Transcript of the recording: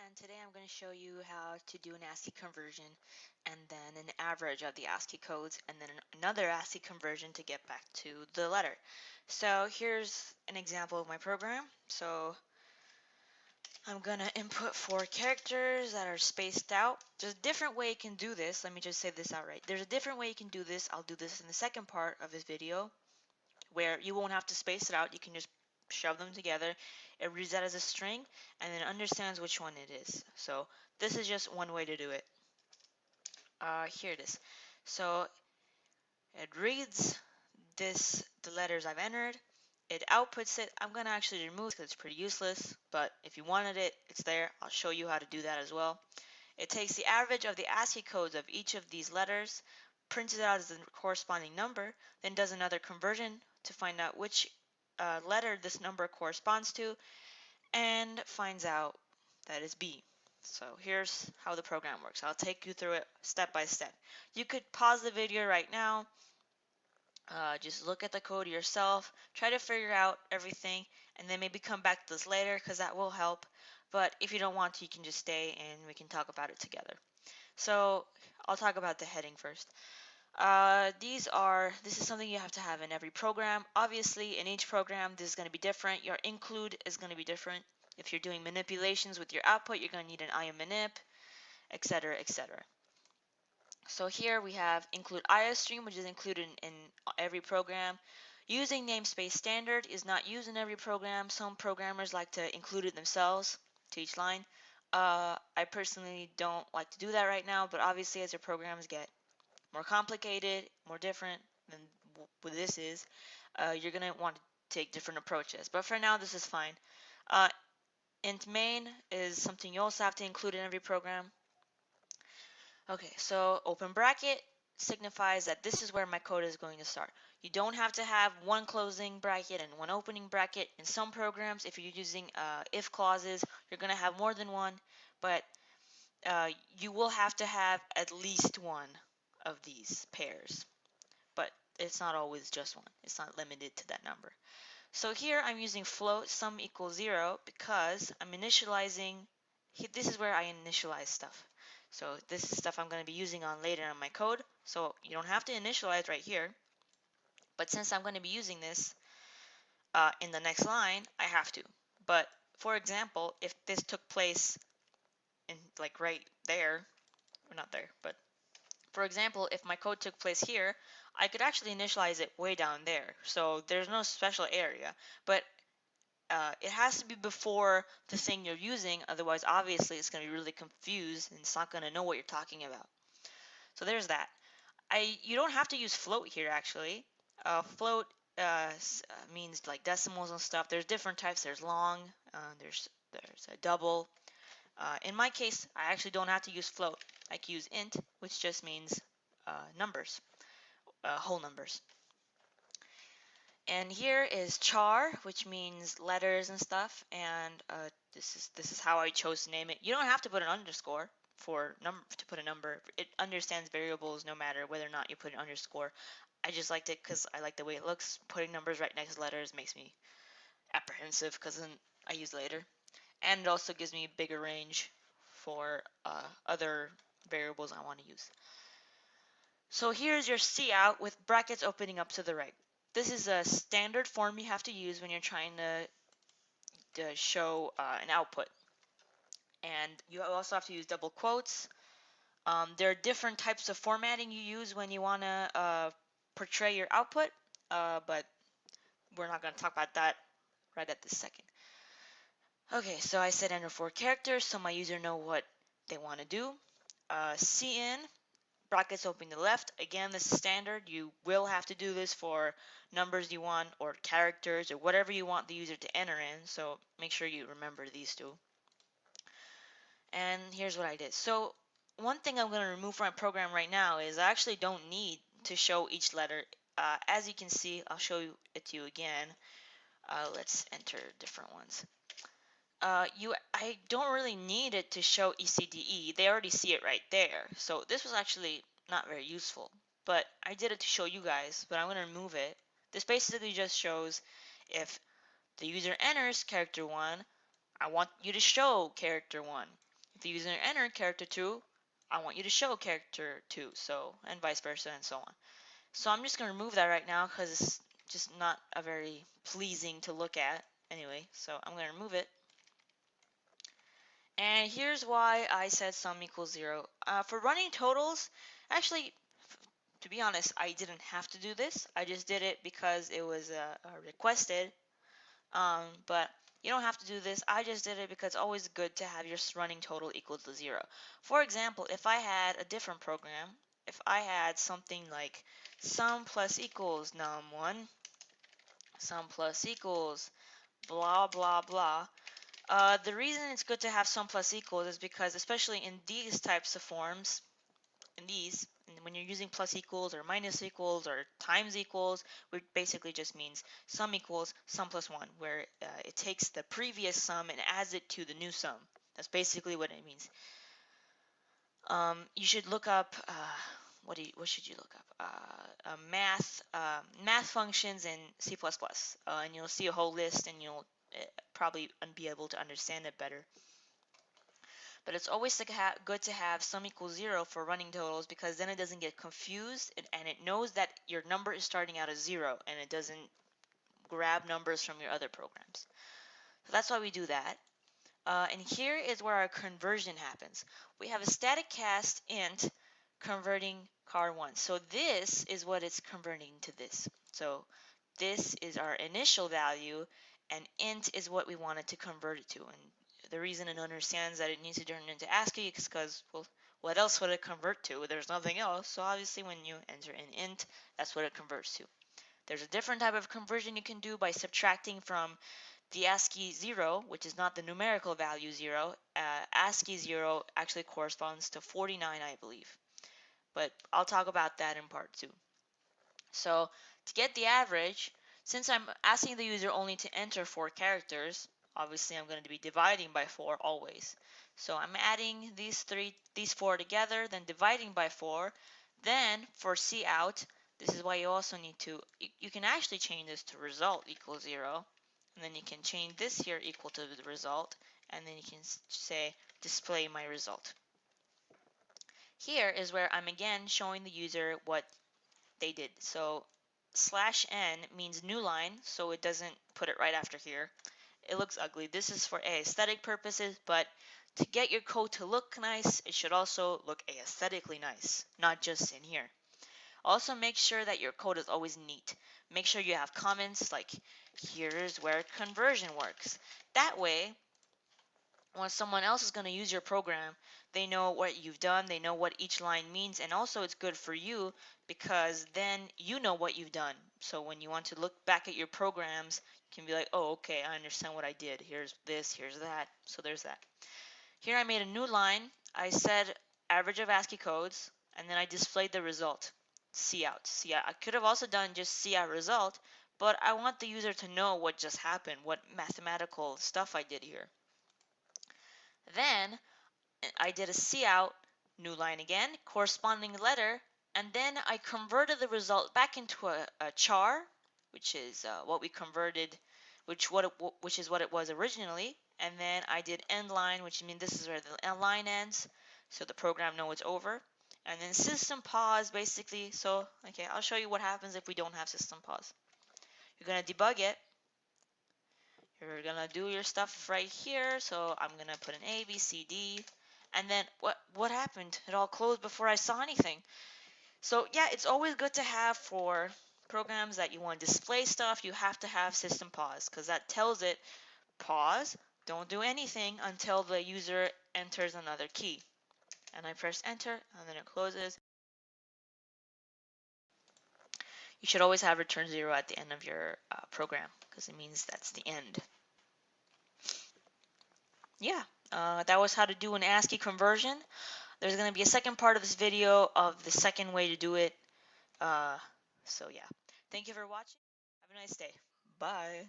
And today I'm going to show you how to do an ASCII conversion and then an average of the ASCII codes and then another ASCII conversion to get back to the letter. So here's an example of my program. So I'm going to input 4 characters that are spaced out. There's a different way you can do this. Let me just say this outright. There's a different way you can do this. I'll do this in the second part of this video where you won't have to space it out. You can just shove them together. It reads that as a string and then understands which one it is. So this is just one way to do it. Here it is. So it reads the letters I've entered. It outputs it. I'm going to actually remove it because it's pretty useless, but if you wanted it, it's there. I'll show you how to do that as well. It takes the average of the ASCII codes of each of these letters, prints it out as the corresponding number, then does another conversion to find out which letter this number corresponds to, and finds out that it's B. So here's how the program works. I'll take you through it step by step. You could pause the video right now, just look at the code yourself, try to figure out everything, and then maybe come back to this later because that will help. But if you don't want to, you can just stay and we can talk about it together. So I'll talk about the heading first. This is something you have to have in every program. Obviously, in each program, this is going to be different. Your include is going to be different. If you're doing manipulations with your output, you're going to need an IOmanip, etc., etc. So here we have include IOstream, which is included in every program. Using namespace standard is not used in every program. Some programmers like to include it themselves to each line. I personally don't like to do that right now, but obviously as your programs get more complicated, more different than what this is, you're going to want to take different approaches. But for now, this is fine. Int main is something you also have to include in every program. Okay, so open bracket signifies that this is where my code is going to start. You don't have to have one closing bracket and one opening bracket. In some programs, if you're using if clauses, you're going to have more than one, but you will have to have at least one of these pairs. But it's not always just one. It's not limited to that number. So here I'm using float sum equals 0 because I'm initializing. This is where I initialize stuff. So this is stuff I'm going to be using on later in my code. So you don't have to initialize right here. But since I'm going to be using this in the next line, I have to. But for example, if this took place in like right there, or not there, but for example, if my code took place here, I could actually initialize it way down there. So there's no special area, but it has to be before the thing you're using. Otherwise, obviously, it's going to be really confused and it's not going to know what you're talking about. So there's that. You don't have to use float here, actually. Float means like decimals and stuff. There's different types. There's long. There's a double. In my case, I actually don't have to use float. I can use int, which just means numbers, whole numbers. And here is char, which means letters and stuff. And this is how I chose to name it. You don't have to put an underscore for to put a number. It understands variables no matter whether or not you put an underscore. I just liked it because I like the way it looks. Putting numbers right next to letters makes me apprehensive because then I use later. And it also gives me a bigger range for other variables I want to use. So here's your cout with brackets opening up to the right. This is a standard form you have to use when you're trying to show an output. And you also have to use double quotes. There are different types of formatting you use when you want to portray your output, but we're not going to talk about that right at this second. Okay, so I said enter 4 characters so my user know what they want to do. Cin, brackets open to the left. Again, this is standard. You will have to do this for numbers you want or characters or whatever you want the user to enter in. So make sure you remember these two. And here's what I did. So one thing I'm going to remove from my program right now is I actually don't need to show each letter. As you can see, I'll show it to you again. Let's enter different ones. I don't really need it to show ECDE. They already see it right there. So this was actually not very useful, but I did it to show you guys, but I'm going to remove it. This basically just shows if the user enters character 1, I want you to show character 1. If the user entered character 2, I want you to show character 2. So, and vice versa and so on. So I'm just going to remove that right now because it's just not a very pleasing to look at anyway. So I'm going to remove it. And here's why I said sum equals 0. For running totals, actually, to be honest, I didn't have to do this. I just did it because it was requested. But you don't have to do this. I just did it because it's always good to have your running total equal to 0. For example, if I had a different program, if I had something like sum plus equals num1, sum plus equals blah blah blah. The reason it's good to have sum plus equals is because especially in these types of forms, and when you're using plus equals or minus equals or times equals, which basically just means sum equals sum plus 1, where it takes the previous sum and adds it to the new sum. That's basically what it means. You should look up, what should you look up? Math functions in C++, and you'll see a whole list and you'll probably be able to understand it better. But it's always good to have sum equals 0 for running totals because then it doesn't get confused and it knows that your number is starting out as 0 and it doesn't grab numbers from your other programs. So that's why we do that. And here is where our conversion happens. We have a static cast int converting car1. So this is what it's converting to this. So this is our initial value and int is what we wanted to convert it to. And the reason it understands that it needs to turn it into ASCII is because, well, what else would it convert to? There's nothing else. So obviously when you enter an int, that's what it converts to. There's a different type of conversion you can do by subtracting from the ASCII 0, which is not the numerical value 0. ASCII 0 actually corresponds to 49, I believe. But I'll talk about that in part 2. So to get the average, since I'm asking the user only to enter 4 characters, obviously I'm going to be dividing by 4 always. So I'm adding these 4 together, then dividing by 4. Then for cout, this is why you also need to, you can actually change this to result equals 0. And then you can change this here equal to the result. And then you can say display my result. Here is where I'm again showing the user what they did. So /n means new line, so it doesn't put it right after here. It looks ugly. This is for aesthetic purposes, but to get your code to look nice, it should also look aesthetically nice, not just in here. Also make sure that your code is always neat. Make sure you have comments like, here's where conversion works. That way, when someone else is going to use your program, they know what you've done, they know what each line means, and also it's good for you because then you know what you've done. So when you want to look back at your programs, you can be like, oh, okay, I understand what I did. Here's this, here's that. So there's that. Here I made a new line. I said average of ASCII codes, and then I displayed the result, cout. I could have also done just cout result, but I want the user to know what just happened, what mathematical stuff I did here. Then I did a cout, new line again, corresponding letter, and then I converted the result back into a char, which is what we converted, which is what it was originally. And then I did end line, which means this is where the line ends, so the program knows it's over. And then system pause, basically. So okay, I'll show you what happens if we don't have system pause. You're gonna debug it. You're gonna do your stuff right here. So I'm gonna put an A, B, C, D. And then what happened? It all closed before I saw anything. So yeah, it's always good to have for programs that you want to display stuff, you have to have system pause because that tells it pause, don't do anything until the user enters another key. And I press enter and then it closes. You should always have return 0 at the end of your program because it means that's the end. Yeah, that was how to do an ASCII conversion. There's going to be a second part of this video of the second way to do it. So yeah, thank you for watching. Have a nice day. Bye.